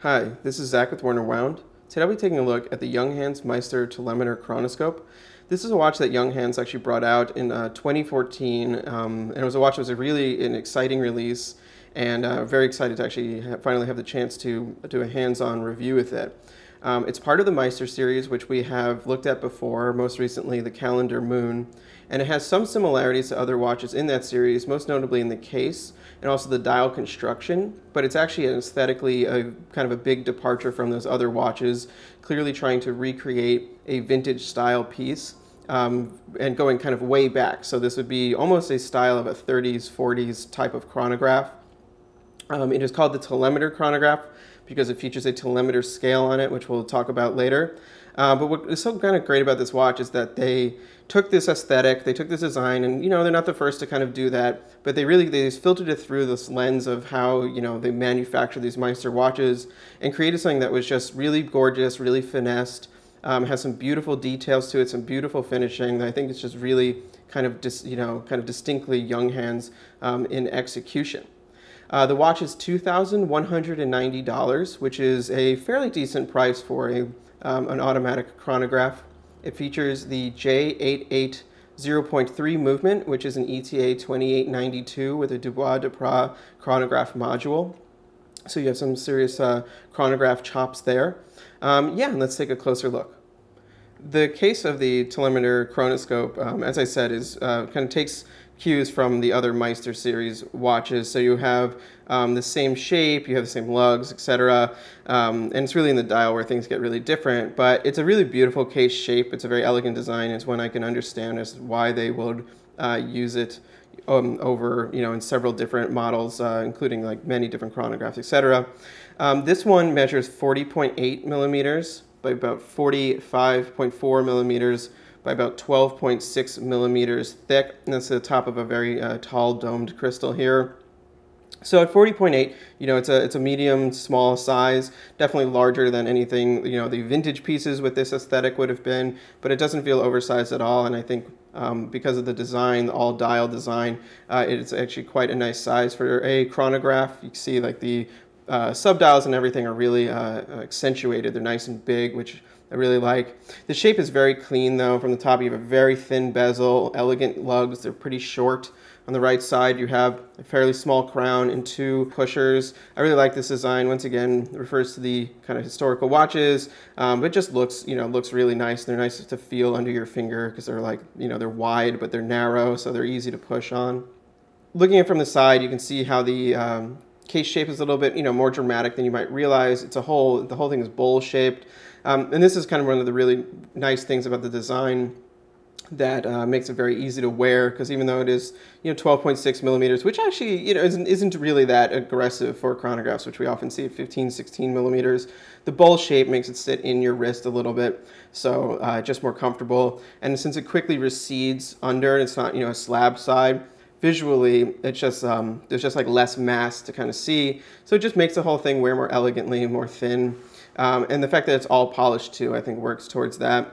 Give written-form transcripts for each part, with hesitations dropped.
Hi, this is Zach with Worn&Wound. Today I'll be taking a look at the Junghans Meister Telemeter Chronoscope. This is a watch that Junghans actually brought out in 2014, and it was a watch that was an exciting release, and very excited to actually finally have the chance to do a hands-on review with it. It's part of the Meister series, which we have looked at before, most recently the Calendar Moon, and it has some similarities to other watches in that series, most notably in the case and also the dial construction, but it's actually aesthetically kind of a big departure from those other watches, clearly trying to recreate a vintage style piece and going kind of way back. So this would be almost a style of a 30s, 40s type of chronograph. It is called the Telemeter chronograph because it features a telemeter scale on it, which we'll talk about later. But what is so kind of great about this watch is that they took this aesthetic, they took this design, and they're not the first to kind of do that, but they filtered it through this lens of how they manufacture these Meister watches and created something that was just really gorgeous, really finessed, has some beautiful details to it, some beautiful finishing. I think it's just really kind of distinctly Junghans in execution. The watch is $2,190, which is a fairly decent price for an automatic chronograph. It features the J88 0.3 movement, which is an ETA 2892 with a Dubois-Duprat chronograph module. So you have some serious chronograph chops there. Yeah, and let's take a closer look. The case of the Telemeter Chronoscope, as I said, is kind of takes cues from the other Meister series watches. So you have the same shape, you have the same lugs, etc. And it's really in the dial where things get really different. But it's a really beautiful case shape. It's a very elegant design. It's one I can understand as why they would use it over, in several different models, including like many different chronographs, etc. This one measures 40.8 millimeters by about 45.4 millimeters by about 12.6 millimeters thick, and that's the top of a very tall domed crystal here. So at 40.8, it's a medium small size, definitely larger than anything the vintage pieces with this aesthetic would have been, but it doesn't feel oversized at all. And I think because of the design, the all dial design, it's actually quite a nice size for a chronograph. You can see like the subdials and everything are really accentuated. They're nice and big, which I really like. The shape is very clean though. From the top you have a very thin bezel, elegant lugs. They're pretty short. On the right side you have a fairly small crown and two pushers. I really like this design. Once again, it refers to the kind of historical watches, but it just looks really nice. They're nice to feel under your finger because they're like, they're wide but they're narrow, so they're easy to push on. Looking at it from the side, you can see how the case shape is a little bit more dramatic than you might realize. The whole thing is bowl shaped. And this is kind of one of the really nice things about the design that makes it very easy to wear, because even though it is 12.6 millimeters, which actually isn't really that aggressive for chronographs, which we often see at 15, 16 millimeters, the bowl shape makes it sit in your wrist a little bit, so just more comfortable. And since it quickly recedes under, it's not a slab side, visually it's just there's just like less mass to kind of see, so it just makes the whole thing wear more elegantly, more thin. And the fact that it's all polished too, I think works towards that.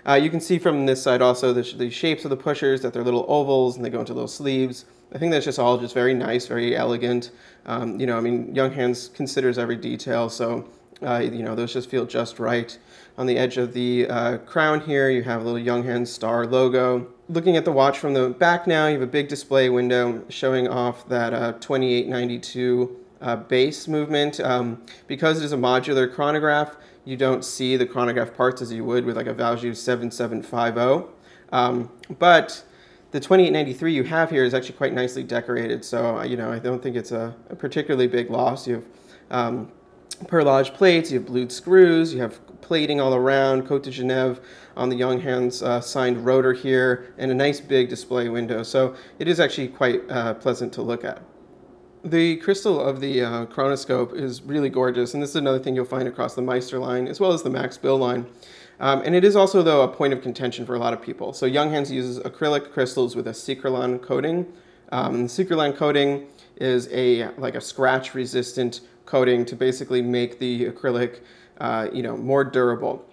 You can see from this side also the shapes of the pushers, that they're little ovals and they go into little sleeves. I think that's all just very nice, very elegant. I mean, Junghans considers every detail, so those just feel just right. On the edge of the crown here, you have a little Junghans star logo. Looking at the watch from the back now, you have a big display window showing off that 2892 base movement. Because it is a modular chronograph, you don't see the chronograph parts as you would with like a Valjoux 7750. But the 2893 you have here is actually quite nicely decorated, so I don't think it's a particularly big loss. You have perlage plates, you have blued screws, you have plating all around, Côte de Genève on the Junghans signed rotor here, and a nice big display window, so it is actually quite pleasant to look at. The crystal of the Chronoscope is really gorgeous, and this is another thing you'll find across the Meister line as well as the Max Bill line. And it is also, though, a point of contention for a lot of people. So Junghans uses acrylic crystals with a Secrolon coating. The Secrolon coating is like a scratch-resistant coating to basically make the acrylic more durable.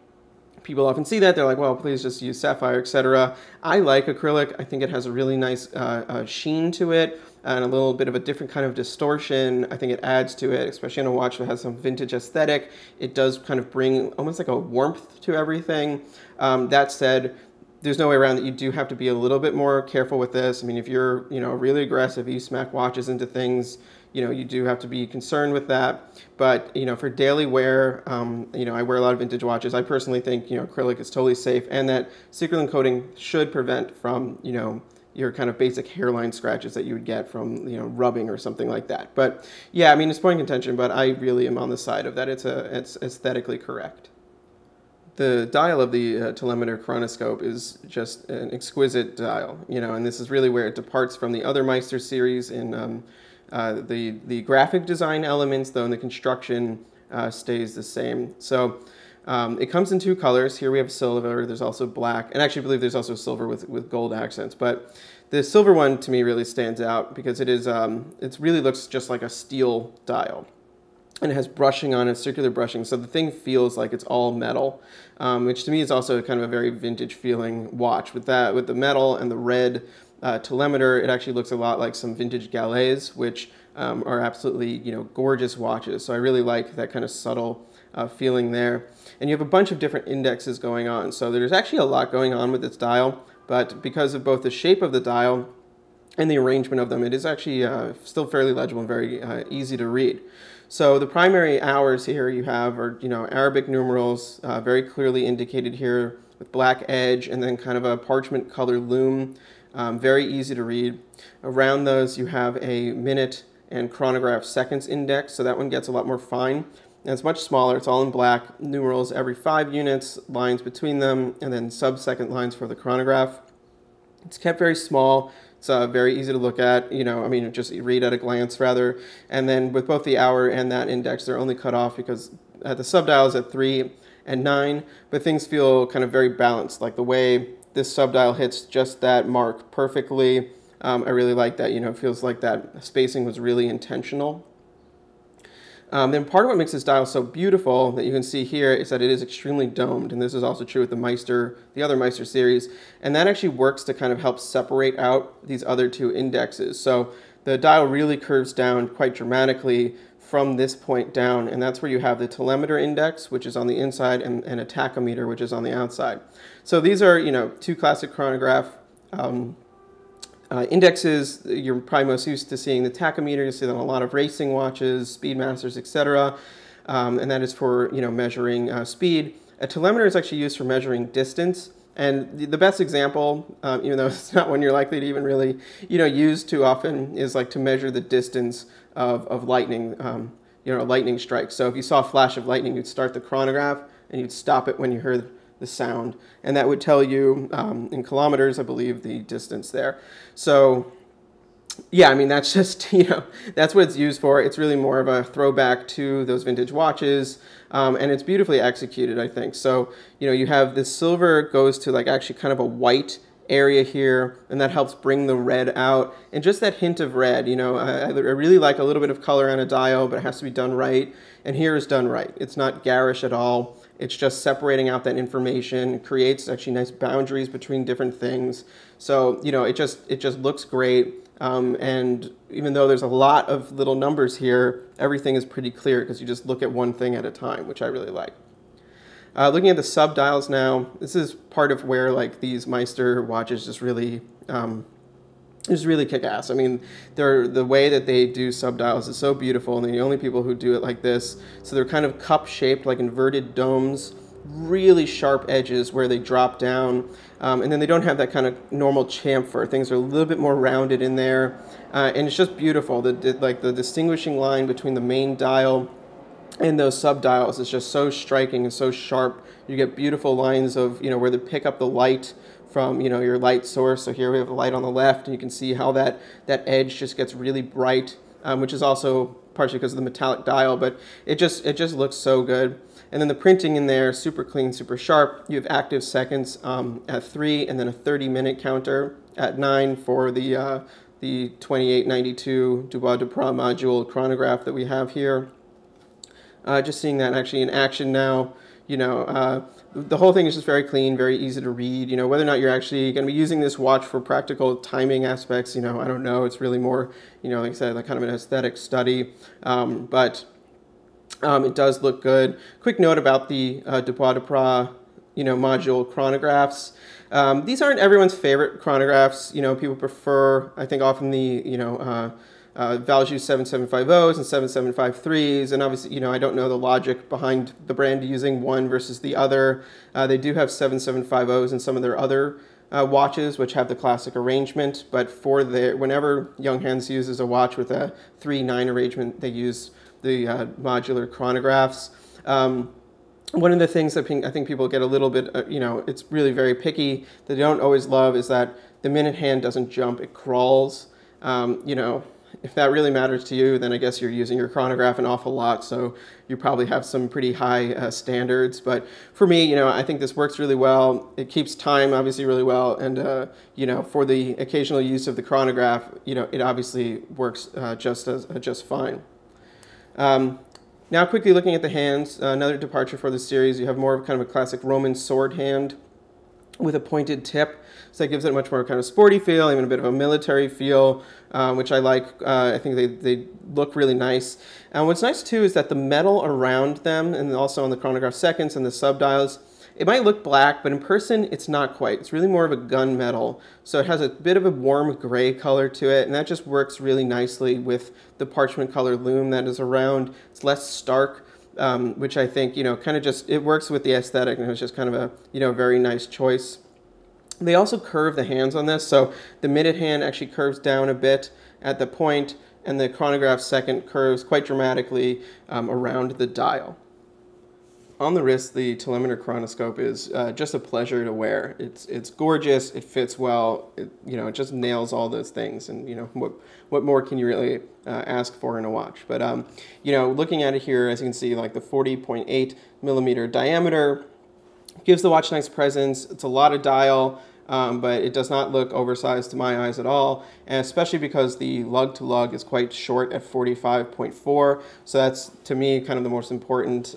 people often see that, they're like, well, please just use sapphire, etc. I like acrylic. I think it has a really nice sheen to it and a little bit of a different kind of distortion. I think it adds to it, especially on a watch that has some vintage aesthetic. It does kind of bring almost like a warmth to everything. That said, there's no way around that. You do have to be a little bit more careful with this. I mean, if you're, really aggressive, you smack watches into things, you do have to be concerned with that. But, for daily wear, I wear a lot of vintage watches. I personally think, acrylic is totally safe, and that Secret coating should prevent from, your kind of basic hairline scratches that you would get from, rubbing or something like that. But yeah, I mean, it's point contention, but I really am on the side of that. It's aesthetically correct. The dial of the telemeter chronoscope is just an exquisite dial, and this is really where it departs from the other Meister series in the graphic design elements, though in the construction stays the same. So it comes in two colors. Here we have silver, there's also black, and actually I believe there's also silver with gold accents. But the silver one to me really stands out because it really looks just like a steel dial. And it has brushing on it, circular brushing, so the thing feels like it's all metal, which to me is also kind of a very vintage feeling watch. With the metal and the red telemeter, it actually looks a lot like some vintage galets, which are absolutely gorgeous watches. So I really like that kind of subtle feeling there. And you have a bunch of different indexes going on, so there's actually a lot going on with this dial. But because of both the shape of the dial and the arrangement of them, it is actually still fairly legible and very easy to read. So the primary hours here you have are, Arabic numerals, very clearly indicated here with black edge and then kind of a parchment color loom, very easy to read. Around those you have a minute and chronograph seconds index, so that one gets a lot more fine. And it's much smaller, it's all in black, numerals every 5 units, lines between them, and then sub-second lines for the chronograph. It's kept very small. It's very easy to look at, just read at a glance rather. And then with both the hour and that index, they're only cut off because the subdial is at 3 and 9, but things feel kind of very balanced, like the way this subdial hits just that mark perfectly. I really like that, it feels like that spacing was really intentional. Then part of what makes this dial so beautiful that you can see here is that it is extremely domed, and this is also true with the other Meister series, and that actually works to kind of help separate out these other two indexes. So the dial really curves down quite dramatically from this point down, and that's where you have the telemeter index, which is on the inside, and a tachometer, which is on the outside. So these are, two classic chronograph indexes. You're probably most used to seeing the tachometer. You see that on a lot of racing watches, Speedmasters, etc. And that is for measuring speed. A telemeter is actually used for measuring distance. And the best example, even though it's not one you're likely to even really use too often, is like to measure the distance of lightning, a lightning strike. So if you saw a flash of lightning, you'd start the chronograph and you'd stop it when you heard the sound, and that would tell you in kilometers, I believe, the distance there. So yeah, I mean, that's just, that's what it's used for. It's really more of a throwback to those vintage watches, and it's beautifully executed, I think. So, you have this silver goes to like actually kind of a white area here, and that helps bring the red out, and just that hint of red. I really like a little bit of color on a dial, but it has to be done right, and here is done right. It's not garish at all. It's just separating out that information. It creates actually nice boundaries between different things. So, it just looks great. And even though there's a lot of little numbers here, everything is pretty clear because you just look at one thing at a time, which I really like. Looking at the subdials now, this is part of where like these Meister watches just really kick ass. I mean, the way that they do subdials is so beautiful, and they're the only people who do it like this. So they're kind of cup-shaped, like inverted domes, really sharp edges where they drop down, and then they don't have that kind of normal chamfer. Things are a little bit more rounded in there, and it's just beautiful. The distinguishing line between the main dial and those subdials is just so striking and so sharp. You get beautiful lines of where they pick up the light from your light source. So here we have a light on the left, and you can see how that edge just gets really bright, which is also partially because of the metallic dial, but it just looks so good. And then the printing in there, super clean, super sharp. You have active seconds at 3, and then a 30-minute counter at 9 for the 2892 Dubois Duprat module chronograph that we have here. Just seeing that actually in action now. the whole thing is just very clean, very easy to read. You know, whether or not you're actually going to be using this watch for practical timing aspects, you know, I don't know. It's really more, you know, like I said, like kind of an aesthetic study. But it does look good. Quick note about the Dubois-Duprat, you know, module chronographs. These aren't everyone's favorite chronographs. You know, people prefer, I think, often the, you know, Valjoux 7750s and 7753s, and obviously, you know, I don't know the logic behind the brand using one versus the other. They do have 7750s in some of their other watches, which have the classic arrangement, but for whenever Junghans uses a watch with a 3-9 arrangement, they use the modular chronographs. One of the things that I think people get a little bit, you know, it's really very picky, that they don't always love is that the minute hand doesn't jump, it crawls. You know, if that really matters to you, then I guess you're using your chronograph an awful lot, so you probably have some pretty high standards. But for me, you know, I think this works really well. It keeps time, obviously, really well, and, you know, for the occasional use of the chronograph, you know, it obviously works just fine. Now quickly looking at the hands, another departure for the series, you have more of kind of a classic Roman sword hand with a pointed tip, so that gives it a much more kind of sporty feel, even a bit of a military feel, which I like. I think they look really nice. And what's nice too is that the metal around them, and also on the chronograph seconds and the subdials, it might look black, but in person it's not quite. It's really more of a gunmetal, so it has a bit of a warm gray color to it, and that just works really nicely with the parchment color loom that is around. It's less stark, which I think, you know, kind of just, it works with the aesthetic, and it's just kind of a, you know, very nice choice. They also curve the hands on this, so the minute hand actually curves down a bit at the point, and the chronograph second curves quite dramatically around the dial. On the wrist, the Telemeter Chronoscope is just a pleasure to wear. It's gorgeous, it fits well, you know, it just nails all those things, and, you know, what more can you really ask for in a watch? But, you know, looking at it here, as you can see, like the 40.8 millimeter diameter gives the watch nice presence. It's a lot of dial, but it does not look oversized to my eyes at all, and especially because the lug to lug is quite short at 45.4, so that's, to me, kind of the most important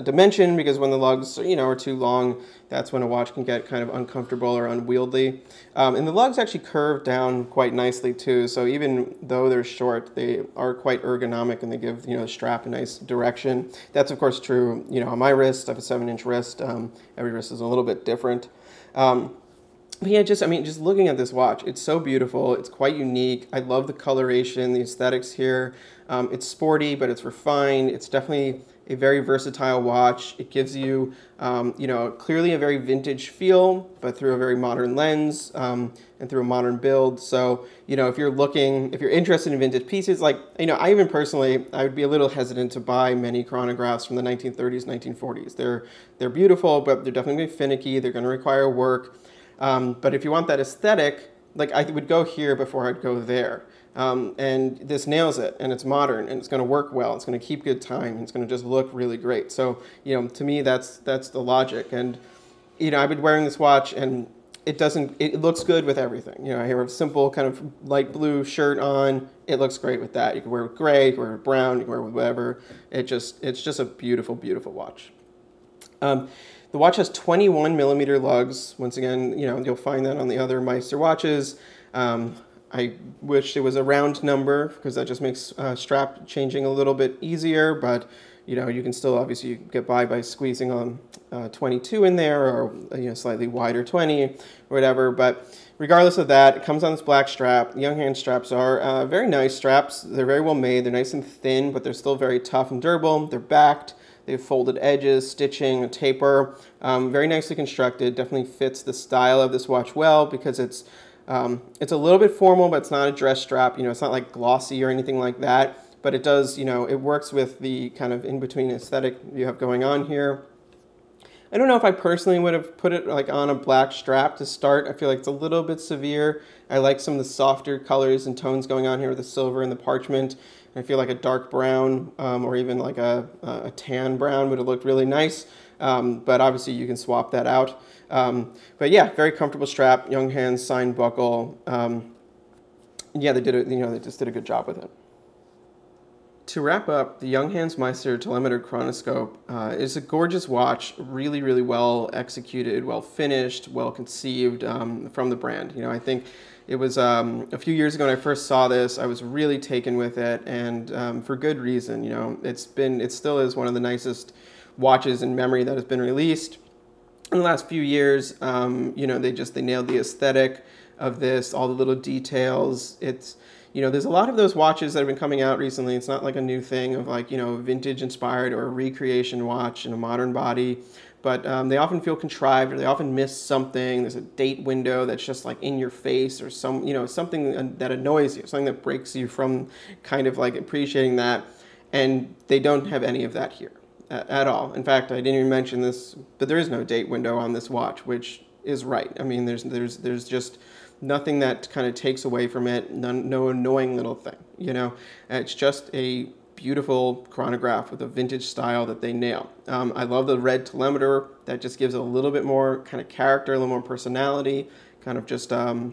dimension, because when the lugs, you know, are too long, that's when a watch can get kind of uncomfortable or unwieldy. And the lugs actually curve down quite nicely too, so even though they're short, they are quite ergonomic, and they give, you know, the strap a nice direction. That's of course true, you know, on my wrist. I have a 7-inch wrist. Every wrist is a little bit different. But yeah, I mean, just looking at this watch, it's so beautiful. It's quite unique. I love the coloration, the aesthetics here. It's sporty, but it's refined. It's definitely a very versatile watch. It gives you, you know, clearly a very vintage feel, but through a very modern lens and through a modern build. So, you know, if you're interested in vintage pieces, like, you know, I even personally, I would be a little hesitant to buy many chronographs from the 1930s, 1940s. They're beautiful, but they're definitely finicky. They're going to require work. But if you want that aesthetic, like, I would go here before I'd go there. And this nails it, and it's modern, and it's going to work well. It's going to keep good time, and it's going to just look really great. So, you know, to me, that's the logic. And, you know, I've been wearing this watch, and it looks good with everything. You know, I have a simple kind of light blue shirt on. It looks great with that. You can wear it with gray, you can wear it with brown, you can wear it with whatever. It's just a beautiful, beautiful watch. The watch has 21 millimeter lugs. Once again, you know, you'll find that on the other Meister watches. I wish it was a round number, because that just makes strap changing a little bit easier, but, you know, you can still obviously get by squeezing 22 in there, or, you know, slightly wider 20 or whatever. But regardless of that, it comes on this black strap. Junghans straps are very nice straps. They're very well made. They're nice and thin, but they're still very tough and durable. They're backed. They have folded edges, stitching, a taper. Very nicely constructed. Definitely fits the style of this watch well, because it's a little bit formal, but it's not a dress strap. You know, it's not like glossy or anything like that, but it does, you know, it works with the kind of in-between aesthetic you have going on here. I don't know if I personally would have put it like on a black strap to start. I feel like it's a little bit severe. I like some of the softer colors and tones going on here with the silver and the parchment. I feel like a dark brown or even like a tan brown would have looked really nice, but obviously you can swap that out. But yeah, very comfortable strap, Junghans signed buckle. Yeah, they just did a good job with it. To wrap up, the Junghans Meister Telemeter Chronoscope is a gorgeous watch, really, really well executed, well finished, well conceived from the brand. You know, I think it was a few years ago when I first saw this, I was really taken with it, and for good reason. You know, it still is one of the nicest watches in memory that has been released. In the last few years, you know, they nailed the aesthetic of this, all the little details. You know, there's a lot of those watches that have been coming out recently. It's not like a new thing of like, you know, vintage inspired or a recreation watch in a modern body, but they often feel contrived, or they often miss something. There's a date window that's just like in your face, or something that annoys you, something that breaks you from kind of like appreciating that. And they don't have any of that here at all. In fact, I didn't even mention this, but there is no date window on this watch, which is right. I mean, there's just nothing that kind of takes away from it, no annoying little thing, you know. It's just a beautiful chronograph with a vintage style that they nail. I love the red telemeter. That just gives it a little bit more kind of character, a little more personality, kind of just a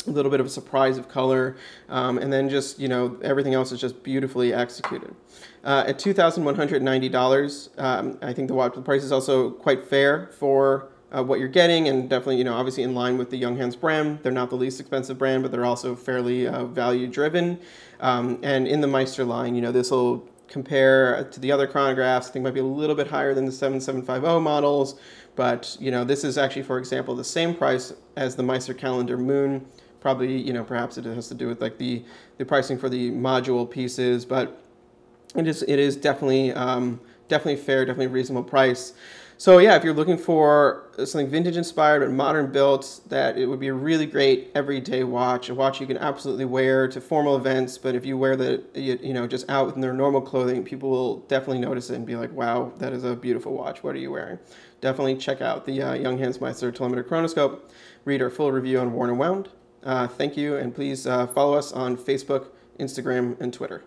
little bit of a surprise of color, and then just, you know, everything else is just beautifully executed. At $2,190, I think the price is also quite fair for what you're getting, and definitely, you know, obviously in line with the Junghans brand. They're not the least expensive brand, but they're also fairly value driven. And in the Meister line, you know, this will compare to the other chronographs. I think might be a little bit higher than the 7750 models, but, you know, this is actually, for example, the same price as the Meister Calendar Moon. Probably, you know, perhaps it has to do with like the pricing for the module pieces, but it is definitely definitely fair, definitely a reasonable price. So yeah, if you're looking for something vintage inspired but modern built, that it would be a really great everyday watch, a watch you can absolutely wear to formal events, but if you wear you know, just out in their normal clothing, people will definitely notice it and be like, wow, that is a beautiful watch. What are you wearing? Definitely check out the Junghans Meister Telemeter Chronoscope. Read our full review on Worn&Wound. Thank you, and please follow us on Facebook, Instagram, and Twitter.